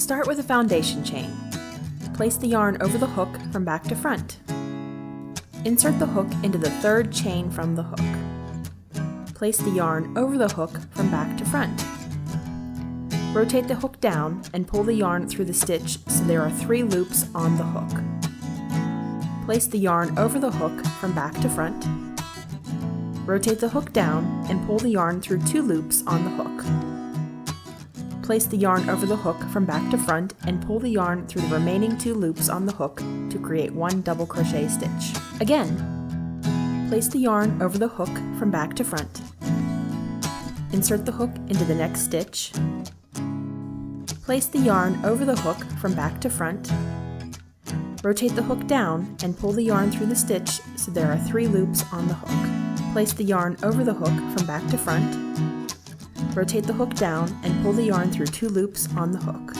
Start with a foundation chain. Place the yarn over the hook from back to front. Insert the hook into the third chain from the hook. Place the yarn over the hook from back to front. Rotate the hook down and pull the yarn through the stitch so there are 3 loops on the hook. Place the yarn over the hook from back to front. Rotate the hook down and pull the yarn through 2 loops on the hook. Place the yarn over the hook from back to front and pull the yarn through the remaining 2 loops on the hook to create 1 double crochet stitch. Again, place the yarn over the hook from back to front. Insert the hook into the next stitch. Place the yarn over the hook from back to front. Rotate the hook down and pull the yarn through the stitch so there are 3 loops on the hook. Place the yarn over the hook from back to front. Rotate the hook down and pull the yarn through 2 loops on the hook.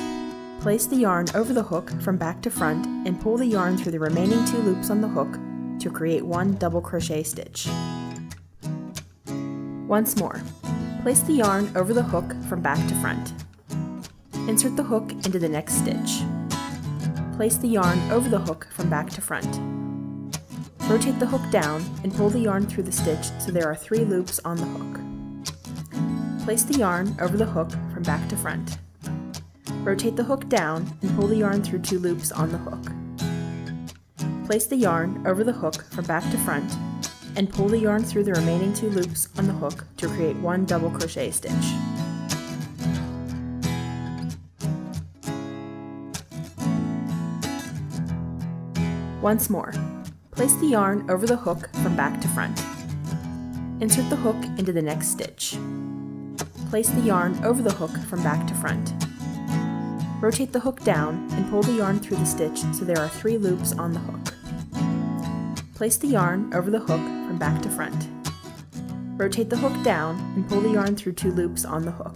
Place the yarn over the hook from back to front and pull the yarn through the remaining 2 loops on the hook to create 1 double crochet stitch. Once more, place the yarn over the hook from back to front. Insert the hook into the next stitch. Place the yarn over the hook from back to front. Rotate the hook down and pull the yarn through the stitch so there are 3 loops on the hook. Place the yarn over the hook from back to front. Rotate the hook down and pull the yarn through 2 loops on the hook. Place the yarn over the hook from back to front and pull the yarn through the remaining 2 loops on the hook to create 1 double crochet stitch. Once more, place the yarn over the hook from back to front. Insert the hook into the next stitch. Place the yarn over the hook from back to front. Rotate the hook down and pull the yarn through the stitch so there are 3 loops on the hook. Place the yarn over the hook from back to front. Rotate the hook down and pull the yarn through 2 loops on the hook.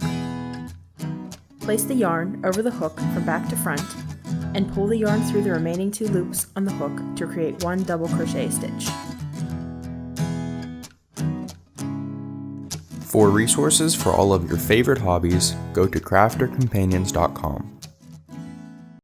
Place the yarn over the hook from back to front and pull the yarn through the remaining 2 loops on the hook to create 1 double crochet stitch. For resources for all of your favorite hobbies, go to craftercompanions.com.